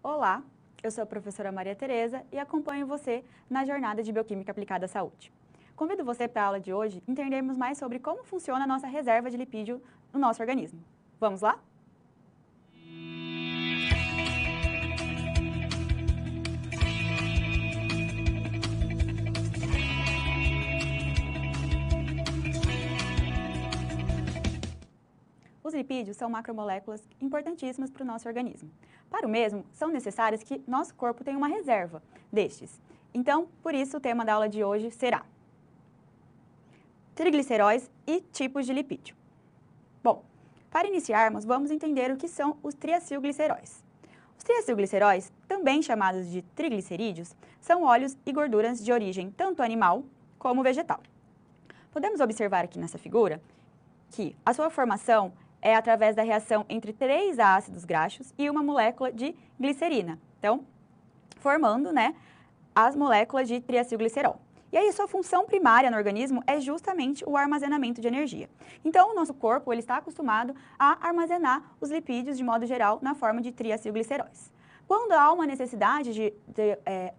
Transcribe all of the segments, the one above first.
Olá, eu sou a professora Maria Tereza e acompanho você na jornada de Bioquímica Aplicada à Saúde. Convido você para a aula de hoje entendermos mais sobre como funciona a nossa reserva de lipídio no nosso organismo. Vamos lá? Os lipídios são macromoléculas importantíssimas para o nosso organismo. Para o mesmo, são necessárias que nosso corpo tenha uma reserva destes. Então, por isso, o tema da aula de hoje será trigliceróis e tipos de lipídio. Bom, para iniciarmos, vamos entender o que são os triacilgliceróis. Os triacilgliceróis, também chamados de triglicerídeos, são óleos e gorduras de origem tanto animal como vegetal. Podemos observar aqui nessa figura que a sua formação é através da reação entre 3 ácidos graxos e uma molécula de glicerina. Então, formando, as moléculas de triacilglicerol. E aí, sua função primária no organismo é justamente o armazenamento de energia. Então, o nosso corpo ele está acostumado a armazenar os lipídios, de modo geral, na forma de triacilgliceróis. Quando há uma necessidade de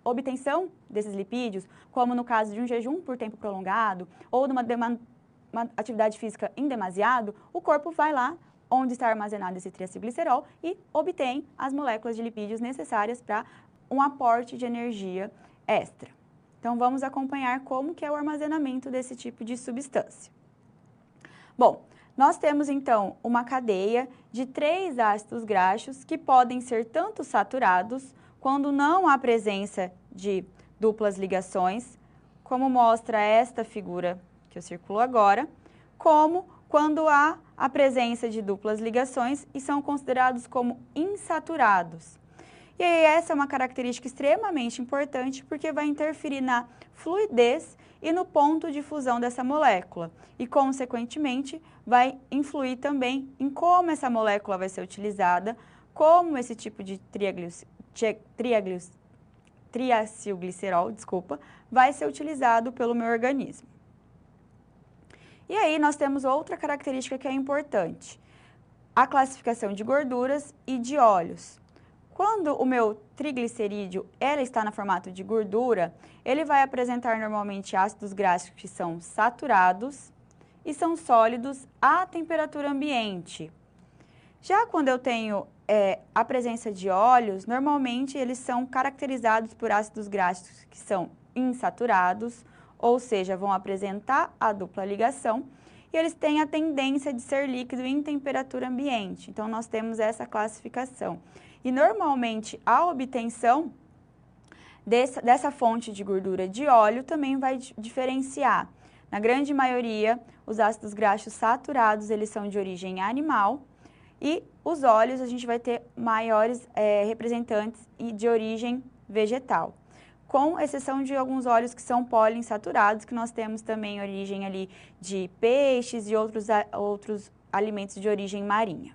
obtenção desses lipídios, como no caso de um jejum por tempo prolongado ou de uma atividade física em demasiado, o corpo vai lá onde está armazenado esse triacilglicerol e obtém as moléculas de lipídios necessárias para um aporte de energia extra. Então, vamos acompanhar como que é o armazenamento desse tipo de substância. Bom, nós temos, então, uma cadeia de 3 ácidos graxos que podem ser tanto saturados, quando não há presença de duplas ligações, como mostra esta figura que eu circulo agora, como quando há a presença de duplas ligações e são considerados como insaturados. E aí, essa é uma característica extremamente importante porque vai interferir na fluidez e no ponto de fusão dessa molécula e, consequentemente, vai influir também em como essa molécula vai ser utilizada, como esse tipo de triacilglicerol, vai ser utilizado pelo meu organismo. E aí, nós temos outra característica que é importante, a classificação de gorduras e de óleos. Quando o meu triglicerídeo está no formato de gordura, ele vai apresentar normalmente ácidos graxos que são saturados e são sólidos à temperatura ambiente. Já quando eu tenho a presença de óleos, normalmente eles são caracterizados por ácidos graxos que são insaturados, ou seja, vão apresentar a dupla ligação, e eles têm a tendência de ser líquido em temperatura ambiente. Então, nós temos essa classificação. E, normalmente, a obtenção dessa fonte de gordura de óleo também vai diferenciar. Na grande maioria, os ácidos graxos saturados, eles são de origem animal, e os óleos, a gente vai ter maiores representantes de origem vegetal, com exceção de alguns óleos que são poliinsaturados, que nós temos também origem ali de peixes e outros alimentos de origem marinha.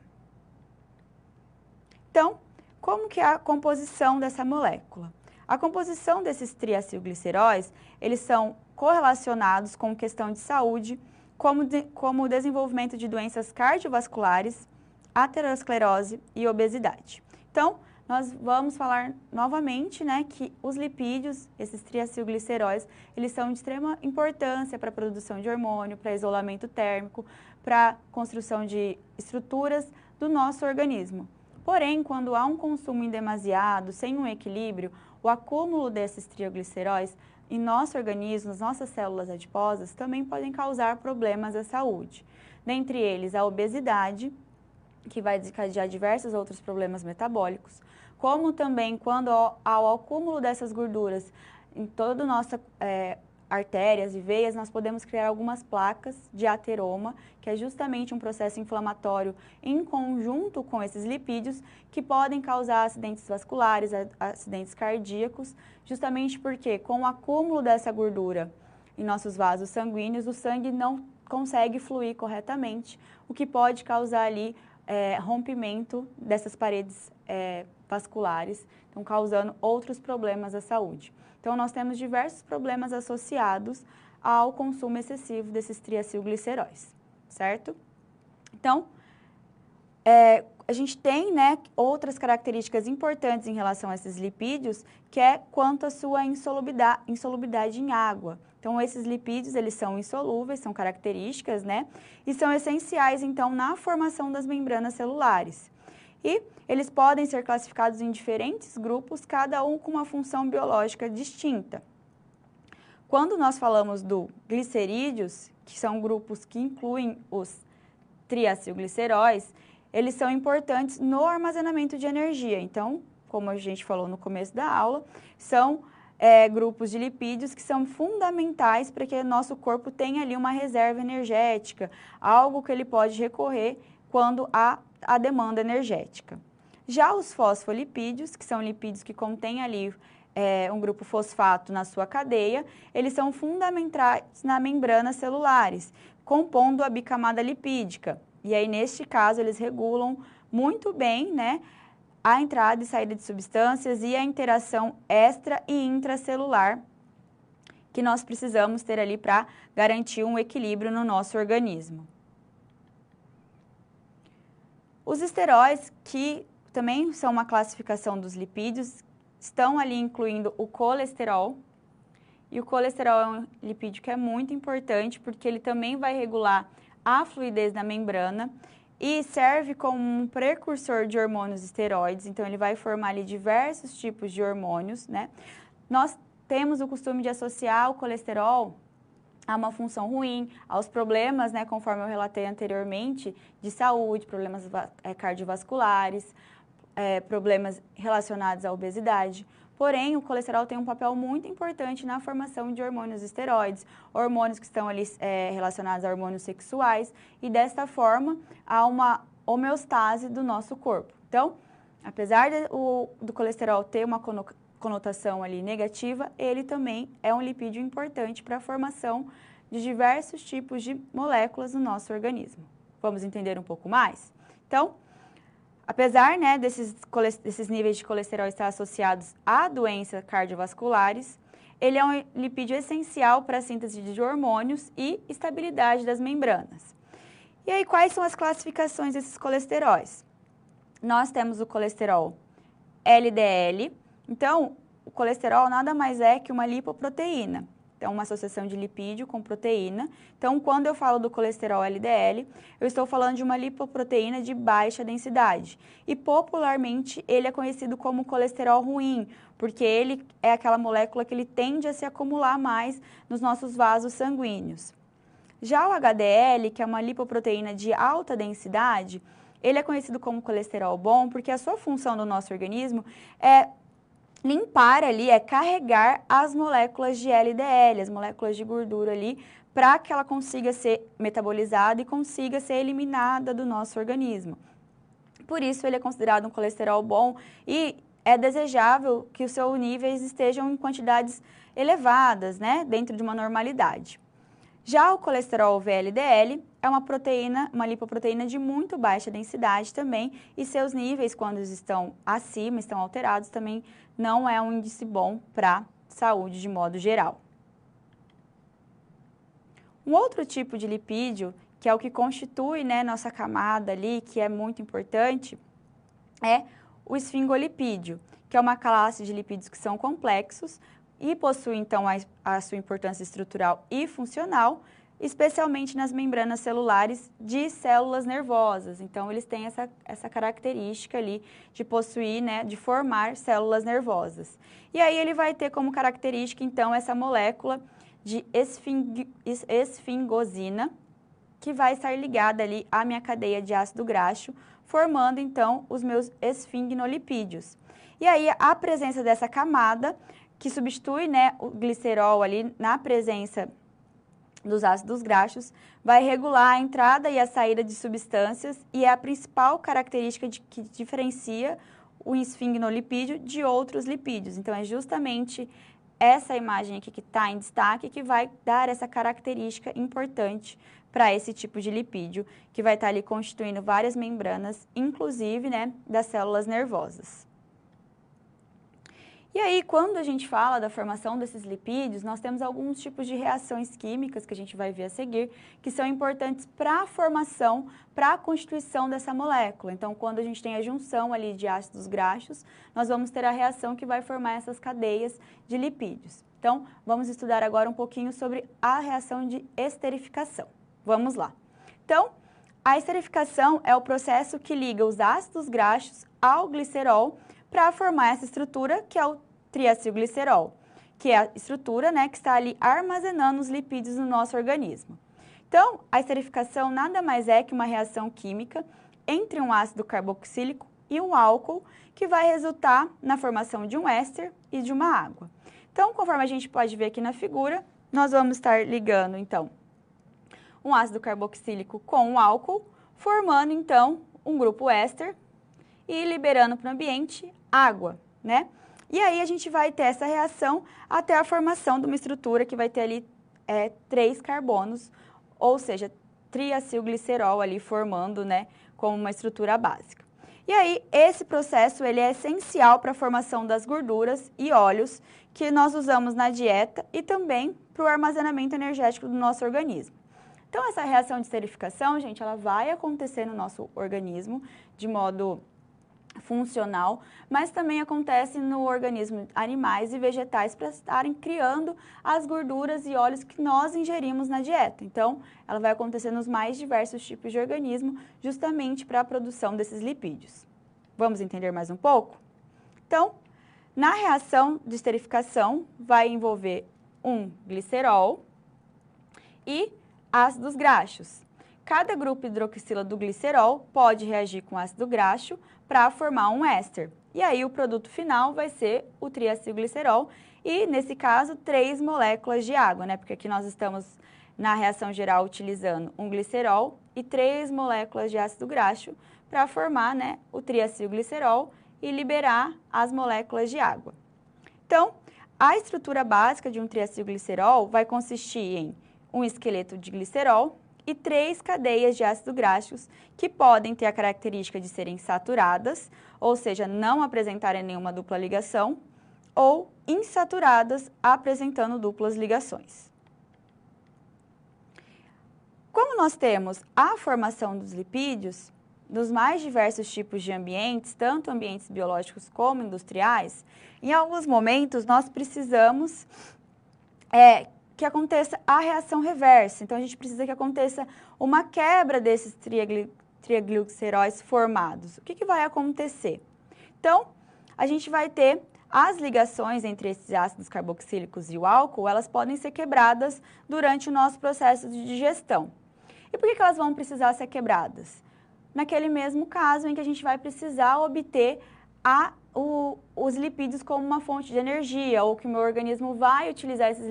Então, como que é a composição dessa molécula? A composição desses triacilgliceróis, eles são correlacionados com questão de saúde, como o desenvolvimento de doenças cardiovasculares, aterosclerose e obesidade. Então, nós vamos falar novamente, que os lipídios, esses triacilgliceróis, eles são de extrema importância para a produção de hormônio, para isolamento térmico, para a construção de estruturas do nosso organismo. Porém, quando há um consumo em demasiado, sem um equilíbrio, o acúmulo desses trigliceróis em nosso organismo, nas nossas células adiposas, também podem causar problemas à saúde. Dentre eles, a obesidade, que vai desencadear diversos outros problemas metabólicos, como também quando há o acúmulo dessas gorduras em toda a nossa artérias e veias, nós podemos criar algumas placas de ateroma, que é justamente um processo inflamatório em conjunto com esses lipídios, que podem causar acidentes vasculares, acidentes cardíacos, justamente porque com o acúmulo dessa gordura em nossos vasos sanguíneos, o sangue não consegue fluir corretamente, o que pode causar ali rompimento dessas paredes vasculares, então causando outros problemas à saúde. Então, nós temos diversos problemas associados ao consumo excessivo desses triacilgliceróis, certo? Então, a gente tem, né, outras características importantes em relação a esses lipídios, que é quanto à sua insolubidade em água. Então, esses lipídios, eles são insolúveis, são características, né, e são essenciais, então, na formação das membranas celulares. E eles podem ser classificados em diferentes grupos, cada um com uma função biológica distinta. Quando nós falamos do glicerídeos, que são grupos que incluem os triacilgliceróis, eles são importantes no armazenamento de energia. Então, como a gente falou no começo da aula, são grupos de lipídios que são fundamentais para que o nosso corpo tenha ali uma reserva energética, algo que ele pode recorrer quando há a demanda energética. Já os fosfolipídios, que são lipídios que contêm ali um grupo fosfato na sua cadeia, eles são fundamentais nas membranas celulares, compondo a bicamada lipídica. E aí, neste caso, eles regulam muito bem, né, a entrada e saída de substâncias e a interação extra e intracelular que nós precisamos ter ali para garantir um equilíbrio no nosso organismo. Os esteróis, que também são uma classificação dos lipídios, estão ali incluindo o colesterol. E o colesterol é um lipídio que é muito importante porque ele também vai regular a fluidez da membrana e serve como um precursor de hormônios esteroides, então ele vai formar ali diversos tipos de hormônios, né? Nós temos o costume de associar o colesterol a uma função ruim, aos problemas, né, conforme eu relatei anteriormente, de saúde, problemas cardiovasculares, problemas relacionados à obesidade. Porém, o colesterol tem um papel muito importante na formação de hormônios esteroides, hormônios que estão ali relacionados a hormônios sexuais, e desta forma há uma homeostase do nosso corpo. Então, apesar do colesterol ter uma conotação ali negativa, ele também é um lipídio importante para a formação de diversos tipos de moléculas no nosso organismo. Vamos entender um pouco mais? Então, apesar, né, desses níveis de colesterol estar associados a doenças cardiovasculares, ele é um lipídio essencial para a síntese de hormônios e estabilidade das membranas. E aí, quais são as classificações desses colesteróis? Nós temos o colesterol LDL. Então, o colesterol nada mais é que uma lipoproteína. Então, uma associação de lipídio com proteína. Então, quando eu falo do colesterol LDL, eu estou falando de uma lipoproteína de baixa densidade. E, popularmente, ele é conhecido como colesterol ruim, porque ele é aquela molécula que ele tende a se acumular mais nos nossos vasos sanguíneos. Já o HDL, que é uma lipoproteína de alta densidade, ele é conhecido como colesterol bom, porque a sua função no nosso organismo é limpar ali, é carregar as moléculas de LDL, as moléculas de gordura ali, para que ela consiga ser metabolizada e consiga ser eliminada do nosso organismo. Por isso, ele é considerado um colesterol bom e é desejável que os seus níveis estejam em quantidades elevadas, né, dentro de uma normalidade. Já o colesterol VLDL é uma lipoproteína de muito baixa densidade também, e seus níveis, quando estão acima, estão alterados, também não é um índice bom para a saúde de modo geral. Um outro tipo de lipídio, que é o que constitui, né, nossa camada ali, que é muito importante, é o esfingolipídio, que é uma classe de lipídios que são complexos, e possui, então, a sua importância estrutural e funcional, especialmente nas membranas celulares de células nervosas. Então, eles têm essa característica ali de possuir, né, de formar células nervosas. E aí, ele vai ter como característica, então, essa molécula de esfingosina, que vai estar ligada ali à minha cadeia de ácido graxo, formando, então, os meus esfingnolipídios. E aí, a presença dessa camada que substitui, né, o glicerol ali na presença dos ácidos graxos, vai regular a entrada e a saída de substâncias e é a principal característica que diferencia o esfingnolipídio de outros lipídios. Então, é justamente essa imagem aqui que está em destaque que vai dar essa característica importante para esse tipo de lipídio, que vai estar ali constituindo várias membranas, inclusive, né, das células nervosas. E aí, quando a gente fala da formação desses lipídios, nós temos alguns tipos de reações químicas que a gente vai ver a seguir, que são importantes para a formação, para a constituição dessa molécula. Então, quando a gente tem a junção ali de ácidos graxos, nós vamos ter a reação que vai formar essas cadeias de lipídios. Então, vamos estudar agora um pouquinho sobre a reação de esterificação. Vamos lá. Então, a esterificação é o processo que liga os ácidos graxos ao glicerol para formar essa estrutura que é o triacilglicerol, que é a estrutura, né, que está ali armazenando os lipídios no nosso organismo. Então, a esterificação nada mais é que uma reação química entre um ácido carboxílico e um álcool que vai resultar na formação de um éster e de uma água. Então, conforme a gente pode ver aqui na figura, nós vamos estar ligando, então, um ácido carboxílico com um álcool, formando, então, um grupo éster e liberando para o ambiente água, né? E aí a gente vai ter essa reação até a formação de uma estrutura que vai ter ali 3 carbonos, ou seja, triacilglicerol ali formando, né, como uma estrutura básica. E aí esse processo ele é essencial para a formação das gorduras e óleos que nós usamos na dieta e também para o armazenamento energético do nosso organismo. Então essa reação de esterificação, gente, ela vai acontecer no nosso organismo de modo funcional, mas também acontece no organismo de animais e vegetais para estarem criando as gorduras e óleos que nós ingerimos na dieta. Então, ela vai acontecer nos mais diversos tipos de organismo, justamente para a produção desses lipídios. Vamos entender mais um pouco? Então, na reação de esterificação, vai envolver um glicerol e ácidos graxos. Cada grupo hidroxila do glicerol pode reagir com ácido graxo para formar um éster. E aí o produto final vai ser o triacilglicerol e, nesse caso, 3 moléculas de água, né? Porque aqui nós estamos na reação geral utilizando um glicerol e 3 moléculas de ácido graxo para formar, né, o triacilglicerol e liberar as moléculas de água. Então, a estrutura básica de um triacilglicerol vai consistir em um esqueleto de glicerol e 3 cadeias de ácidos graxos que podem ter a característica de serem saturadas, ou seja, não apresentarem nenhuma dupla ligação, ou insaturadas, apresentando duplas ligações. Como nós temos a formação dos lipídios, nos mais diversos tipos de ambientes, tanto ambientes biológicos como industriais, em alguns momentos nós precisamos que aconteça a reação reversa. Então, a gente precisa que aconteça uma quebra desses triagliceróis formados. O que vai acontecer? Então, a gente vai ter as ligações entre esses ácidos carboxílicos e o álcool, elas podem ser quebradas durante o nosso processo de digestão. E por que elas vão precisar ser quebradas? Naquele mesmo caso em que a gente vai precisar obter os lipídios como uma fonte de energia, ou que o meu organismo vai utilizar esses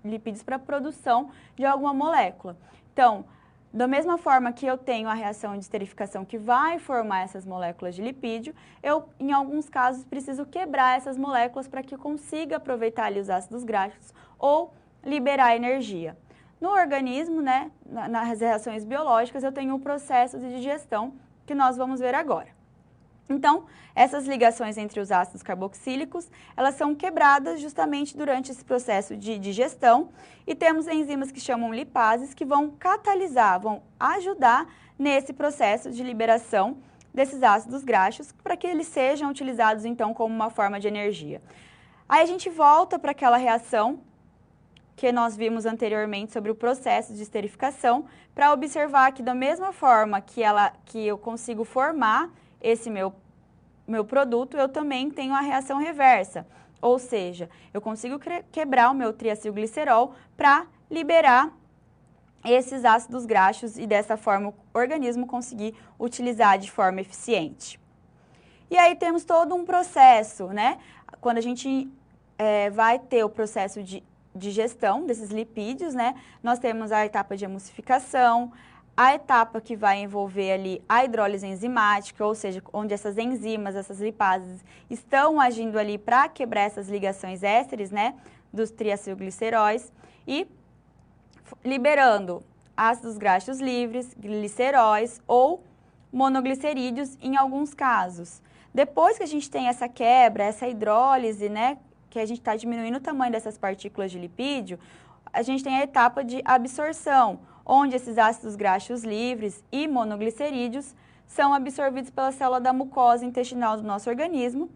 lipídios para a produção de alguma molécula. Então, da mesma forma que eu tenho a reação de esterificação que vai formar essas moléculas de lipídio, eu, em alguns casos, preciso quebrar essas moléculas para que eu consiga aproveitar ali os ácidos graxos ou liberar energia. No organismo, né, nas reações biológicas, eu tenho um processo de digestão que nós vamos ver agora. Então, essas ligações entre os ácidos carboxílicos, elas são quebradas justamente durante esse processo de digestão e temos enzimas que chamam lipases que vão catalisar, vão ajudar nesse processo de liberação desses ácidos graxos para que eles sejam utilizados então como uma forma de energia. Aí a gente volta para aquela reação que nós vimos anteriormente sobre o processo de esterificação para observar que da mesma forma que eu consigo formar esse meu produto, eu também tenho a reação reversa, ou seja, eu consigo quebrar o meu triacilglicerol para liberar esses ácidos graxos e dessa forma o organismo conseguir utilizar de forma eficiente. E aí temos todo um processo, né? Quando a gente vai ter o processo de digestão desses lipídios, né? Nós temos a etapa de emulsificação, a etapa que vai envolver ali a hidrólise enzimática, ou seja, onde essas enzimas, essas lipases, estão agindo ali para quebrar essas ligações ésteres, né, dos triacilgliceróis e liberando ácidos graxos livres, gliceróis ou monoglicerídeos em alguns casos. Depois que a gente tem essa quebra, essa hidrólise, né, que a gente está diminuindo o tamanho dessas partículas de lipídio, a gente tem a etapa de absorção, onde esses ácidos graxos livres e monoglicerídeos são absorvidos pela célula da mucosa intestinal do nosso organismo,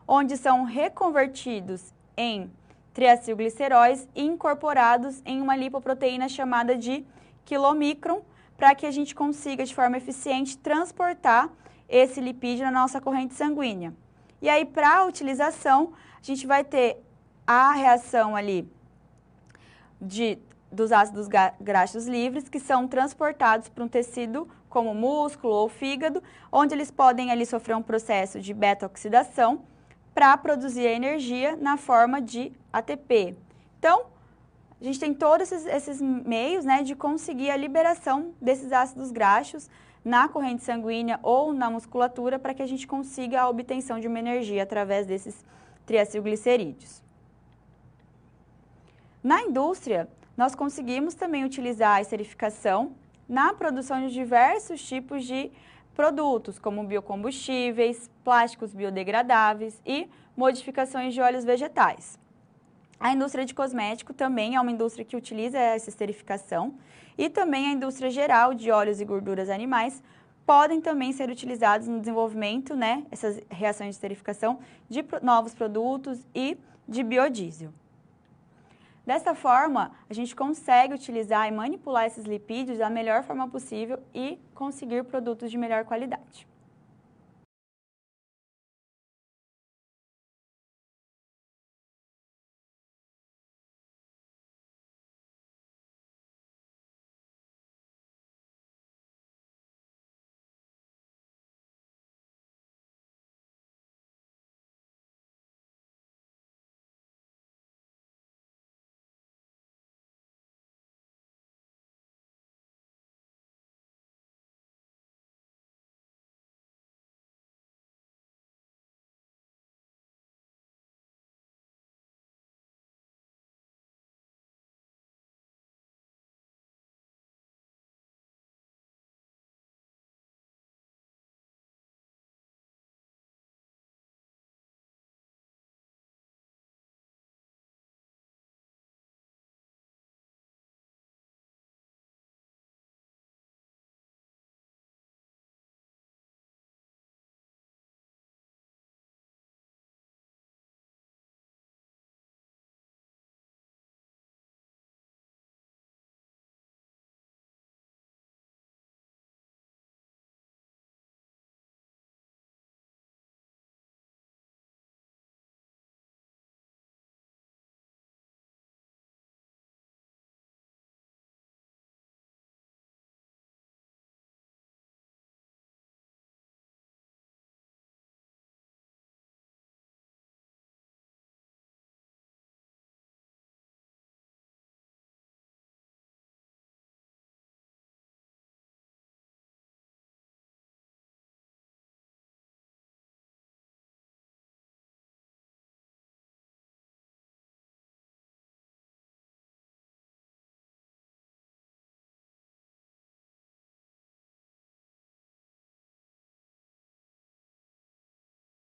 onde são reconvertidos em triacilgliceróis e incorporados em uma lipoproteína chamada de quilomicron, para que a gente consiga, de forma eficiente, transportar esse lipídio na nossa corrente sanguínea. E aí, para a utilização, a gente vai ter a reação ali dos ácidos graxos livres, que são transportados para um tecido como músculo ou fígado, onde eles podem ali sofrer um processo de beta-oxidação para produzir a energia na forma de ATP. Então, a gente tem todos esses meios, né, de conseguir a liberação desses ácidos graxos na corrente sanguínea ou na musculatura para que a gente consiga a obtenção de uma energia através desses triacilglicerídeos. Na indústria, nós conseguimos também utilizar a esterificação na produção de diversos tipos de produtos, como biocombustíveis, plásticos biodegradáveis e modificações de óleos vegetais. A indústria de cosmético também é uma indústria que utiliza essa esterificação e também a indústria geral de óleos e gorduras animais podem também ser utilizados no desenvolvimento, né, essas reações de esterificação de novos produtos e de biodiesel. Dessa forma, a gente consegue utilizar e manipular esses lipídios da melhor forma possível e conseguir produtos de melhor qualidade.